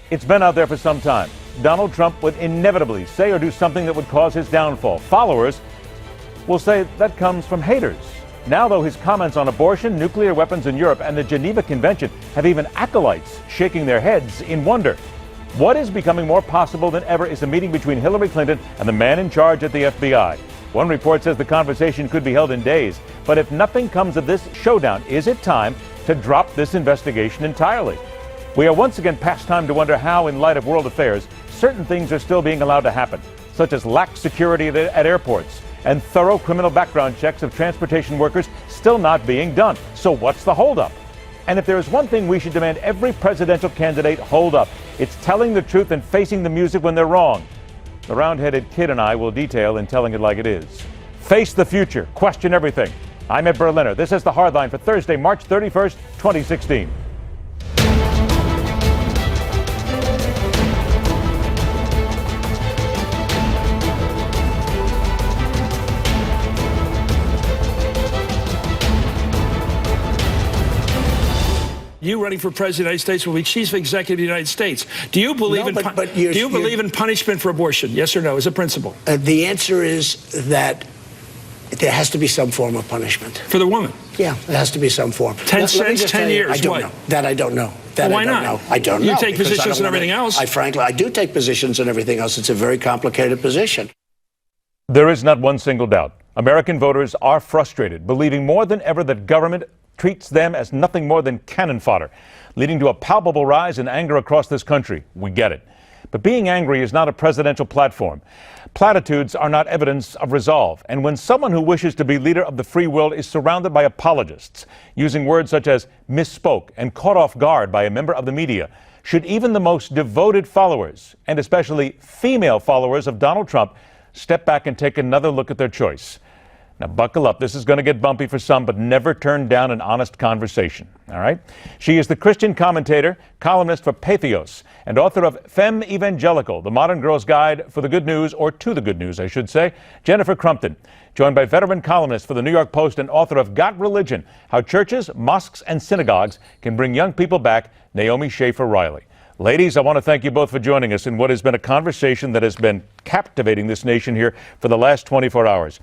It's been out there for some time. Donald Trump would inevitably say or do something that would cause his downfall. Followers will say that comes from haters. Now, though, his comments on abortion, nuclear weapons in Europe, and the Geneva Convention have even acolytes shaking their heads in wonder. What is becoming more possible than ever is a meeting between Hillary Clinton and the man in charge at the FBI. One report says the conversation could be held in days. But if nothing comes of this showdown, is it time to drop this investigation entirely? We are once again past time to wonder how, in light of world affairs, certain things are still being allowed to happen, such as lax security at airports and thorough criminal background checks of transportation workers still not being done. So what's the holdup? And if there is one thing we should demand every presidential candidate hold up, it's telling the truth and facing the music when they're wrong. The round-headed kid and I will detail in Telling It Like It Is. Face the future. Question everything. I'm Ed Berliner. This is The Hardline for Thursday, March 31st, 2016. You running for president of the United States will be chief executive of the United States. Do you believe in punishment for abortion? Yes or no, as a principle? The answer is that there has to be some form of punishment. For the woman? Yeah, there has to be some form. 10 cents, 10 years, I don't know. That I don't know. That why I don't not? know. I don't know. You take positions and everything else. I do take positions and everything else. It's a very complicated position. There is not one single doubt. American voters are frustrated, believing more than ever that government treats them as nothing more than cannon fodder, leading to a palpable rise in anger across this country. We get it. But being angry is not a presidential platform. Platitudes are not evidence of resolve. And when someone who wishes to be leader of the free world is surrounded by apologists, using words such as misspoke and caught off guard by a member of the media, should even the most devoted followers, and especially female followers of Donald Trump, step back and take another look at their choice? Now, buckle up. This is going to get bumpy for some, but never turn down an honest conversation. All right? She is the Christian commentator, columnist for Patheos, and author of Femmevangelical, the modern girl's guide for the good news, or to the good news, I should say, Jennifer Crumpton, joined by veteran columnist for the New York Post and author of Got Religion, How Churches, Mosques, and Synagogues Can Bring Young People Back, Naomi Schaefer Riley. Ladies, I want to thank you both for joining us in what has been a conversation that has been captivating this nation here for the last 24 hours.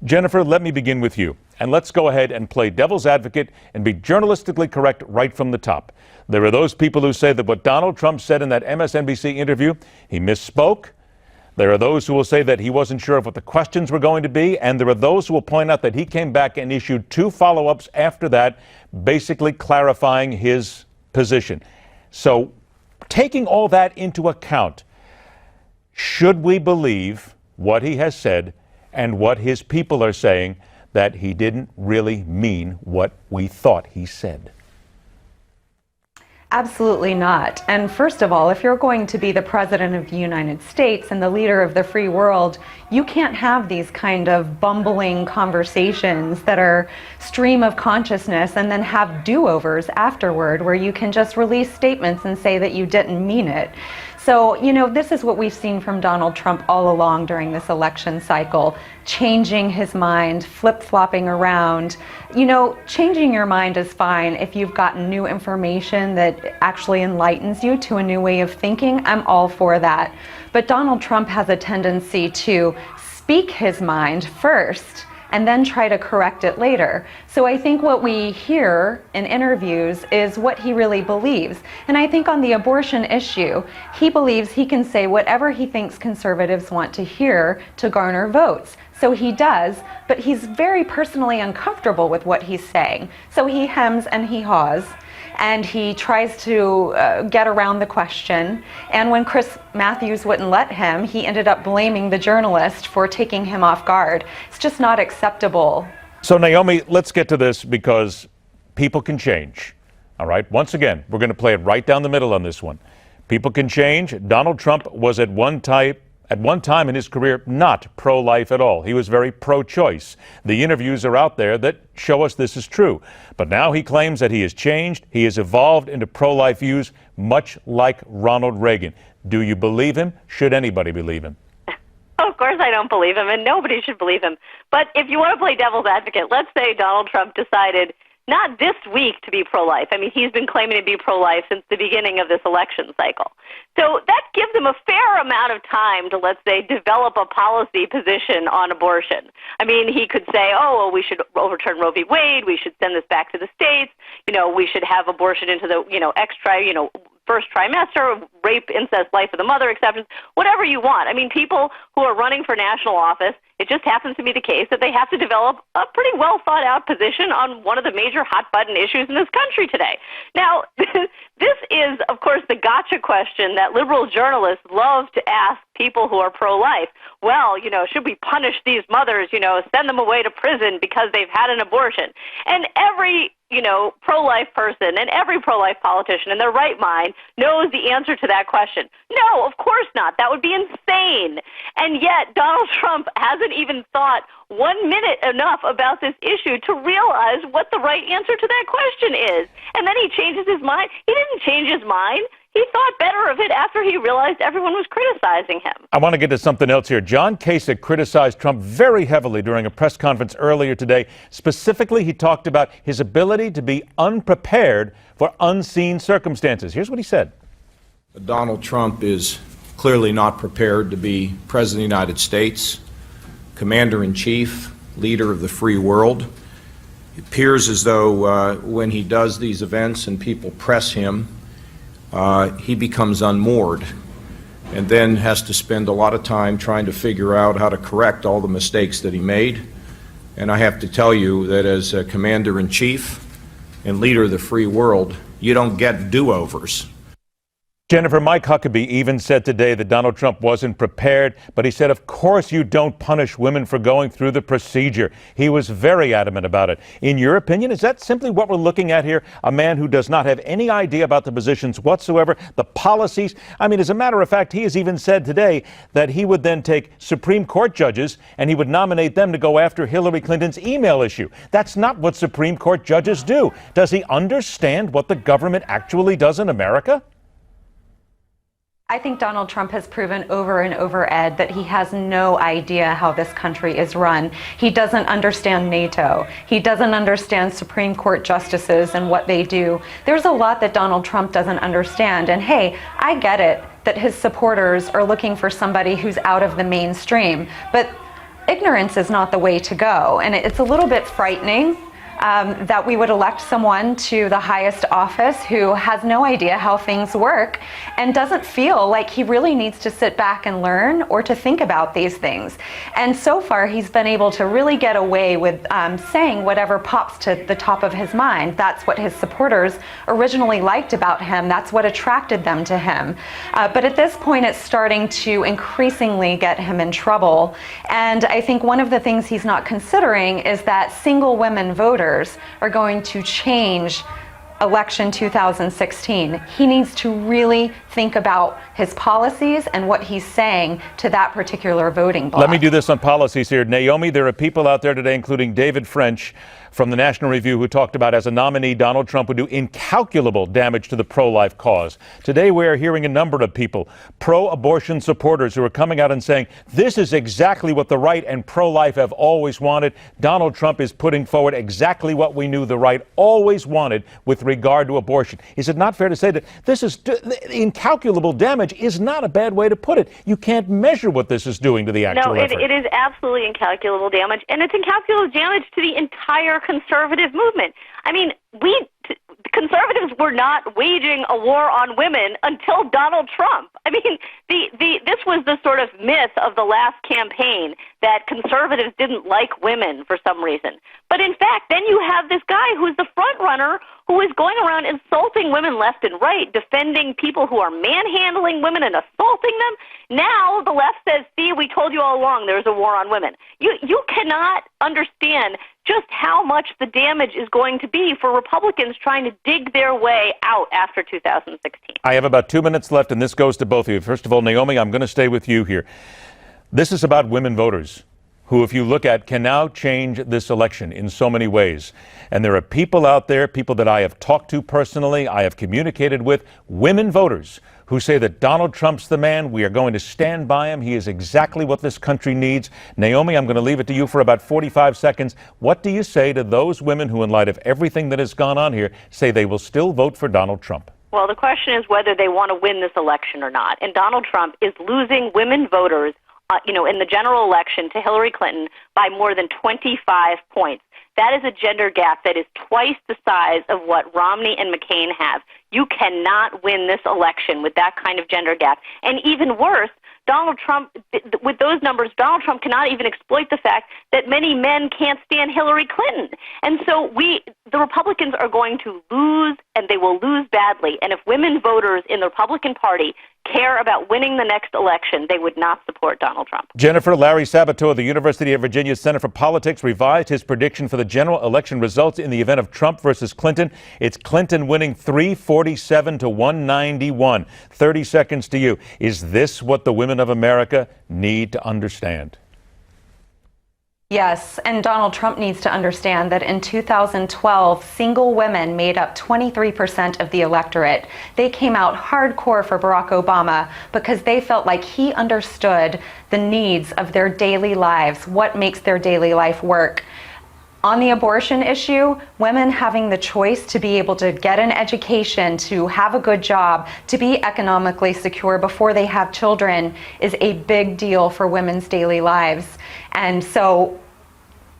Jennifer, let me begin with you. And let's go ahead and play devil's advocate and be journalistically correct right from the top. There are those people who say that what Donald Trump said in that MSNBC interview, he misspoke. There are those who will say that he wasn't sure of what the questions were going to be. And there are those who will point out that he came back and issued 2 follow-ups after that, basically clarifying his position. So, taking all that into account, should we believe what he has said and what his people are saying, that he didn't really mean what we thought he said? Absolutely not. And first of all, if you're going to be the president of the United States and the leader of the free world, you can't have these kind of bumbling conversations that are stream of consciousness and then have do-overs afterward where you can just release statements and say that you didn't mean it. So, you know, this is what we've seen from Donald Trump all along during this election cycle, changing his mind, flip-flopping around. You know, changing your mind is fine if you've gotten new information that actually enlightens you to a new way of thinking. I'm all for that. But Donald Trump has a tendency to speak his mind first and then try to correct it later. So I think what we hear in interviews is what he really believes. And I think on the abortion issue, he believes he can say whatever he thinks conservatives want to hear to garner votes. So he does, but he's very personally uncomfortable with what he's saying. So he hems and he haws, and he tries to get around the question. And when Chris Matthews wouldn't let him, he ended up blaming the journalist for taking him off guard. It's just not acceptable. So, Naomi, let's get to this because people can change. All right? Once again, we're going to play it right down the middle on this one. People can change. Donald Trump was at one time in his career not pro-life at all. He was very pro-choice. The interviews are out there that show us this is true. But now he claims that he has changed. He has evolved into pro-life views, much like Ronald Reagan. Do you believe him? Should anybody believe him? Of course I don't believe him, and nobody should believe him. But if you want to play devil's advocate, let's say Donald Trump decided not this week to be pro-life. I mean, he's been claiming to be pro-life since the beginning of this election cycle. So that gives him a fair amount of time to, let's say, develop a policy position on abortion. I mean, he could say, oh, well, we should overturn Roe v. Wade, we should send this back to the states, we should have abortion into the, first trimester, rape, incest, life of the mother exceptions, whatever you want. I mean, people who are running for national office, it just happens to be the case that they have to develop a pretty well thought out position on one of the major hot button issues in this country today. Now, this is, of course, the gotcha question that liberal journalists love to ask people who are pro-life. Well, should we punish these mothers, send them away to prison because they've had an abortion? And every pro-life person and every pro-life politician in their right mind knows the answer to that question. No, of course not. That would be insane. And yet Donald Trump hasn't even thought 1 minute enough about this issue to realize what the right answer to that question is. And then he changes his mind. He didn't change his mind. He thought better of it after he realized everyone was criticizing him. I want to get to something else here. John Kasich criticized Trump very heavily during a press conference earlier today. Specifically, he talked about his ability to be unprepared for unseen circumstances. Here's what he said. Donald Trump is clearly not prepared to be President of the United States, Commander-in-Chief, leader of the free world. It appears as though when he does these events and people press him, he becomes unmoored and then has to spend a lot of time trying to figure out how to correct all the mistakes that he made. And I have to tell you that as a Commander-in-Chief and leader of the free world, you don't get do-overs. Jennifer, Mike Huckabee even said today that Donald Trump wasn't prepared, but he said, of course you don't punish women for going through the procedure. He was very adamant about it. In your opinion, is that simply what we're looking at here? A man who does not have any idea about the positions whatsoever, the policies? I mean, as a matter of fact, he has even said today that he would then take Supreme Court judges and he would nominate them to go after Hillary Clinton's email issue. That's not what Supreme Court judges do. Does he understand what the government actually does in America? I think Donald Trump has proven over and over, Ed, that he has no idea how this country is run. He doesn't understand NATO. He doesn't understand Supreme Court justices and what they do. There's a lot that Donald Trump doesn't understand. And hey, I get it that his supporters are looking for somebody who's out of the mainstream. But ignorance is not the way to go. And it's a little bit frightening that we would elect someone to the highest office who has no idea how things work and doesn't feel like he really needs to sit back and learn or to think about these things. And so far, he's been able to really get away with saying whatever pops to the top of his mind. That's what his supporters originally liked about him. That's what attracted them to him. But at this point, it's starting to increasingly get him in trouble. And I think one of the things he's not considering is that single women voters are going to change election 2016. He needs to really think about his policies and what he's saying to that particular voting bloc. Let me do this on policies here. Naomi, there are people out there today, including David French from the National Review, who talked about as a nominee, Donald Trump would do incalculable damage to the pro-life cause. Today, we are hearing a number of people, pro-abortion supporters, who are coming out and saying, this is exactly what the right and pro-life have always wanted. Donald Trump is putting forward exactly what we knew the right always wanted with regard to abortion. Is it not fair to say that this is incalculable damage is not a bad way to put it? You can't measure what this is doing to the actual effort. No, it is absolutely incalculable damage, and it's incalculable damage to the entire conservative movement. I mean, conservatives were not waging a war on women until Donald Trump. I mean, this was the sort of myth of the last campaign that conservatives didn't like women for some reason. But in fact, then you have this guy who's the front runner who is going around insulting women left and right, defending people who are manhandling women and assaulting them. Now the left says, see, we told you all along there's a war on women. You cannot understand just how much the damage is going to be for Republicans trying to dig their way out after 2016. I have about 2 minutes left, and this goes to both of you. First of all, Naomi, I'm going to stay with you here. This is about women voters who, if you look at, can now change this election in so many ways. And there are people out there, people that I have talked to personally, I have communicated with, women voters who say that Donald Trump's the man. We are going to stand by him. He is exactly what this country needs. Naomi, I'm going to leave it to you for about 45 seconds. What do you say to those women who, in light of everything that has gone on here, say they will still vote for Donald Trump? Well, the question is whether they want to win this election or not. And Donald Trump is losing women voters, in the general election to Hillary Clinton by more than 25 points. That is a gender gap that is twice the size of what Romney and McCain have. You cannot win this election with that kind of gender gap. And even worse, Donald Trump, with those numbers, Donald Trump cannot even exploit the fact that many men can't stand Hillary Clinton. And so the Republicans are going to lose, and they will lose badly. And if women voters in the Republican Party care about winning the next election, they would not support Donald Trump. Jennifer, Larry Sabato of the University of Virginia Center for Politics revised his prediction for the general election results in the event of Trump versus Clinton. It's Clinton winning 347 to 191. 30 seconds to you. Is this what the women of America need to understand? Yes, and Donald Trump needs to understand that in 2012, single women made up 23% of the electorate. They came out hardcore for Barack Obama because they felt like he understood the needs of their daily lives, what makes their daily life work. On the abortion issue, women having the choice to be able to get an education, to have a good job, to be economically secure before they have children is a big deal for women's daily lives. And so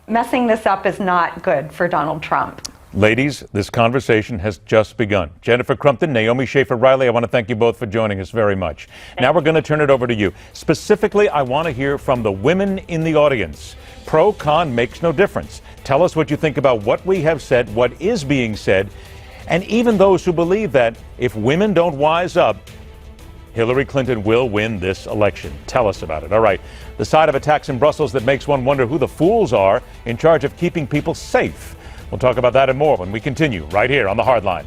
messing this up is not good for Donald Trump. Ladies, this conversation has just begun. Jennifer Crumpton, Naomi Schaefer Riley, I want to thank you both for joining us very much. Now we're going to turn it over to you. Specifically, I want to hear from the women in the audience. Pro, con makes no difference. Tell us what you think about what we have said, what is being said, and even those who believe that if women don't wise up, Hillary Clinton will win this election. Tell us about it. All right. The side of attacks in Brussels that makes one wonder who the fools are in charge of keeping people safe. We'll talk about that and more when we continue right here on The Hard Line.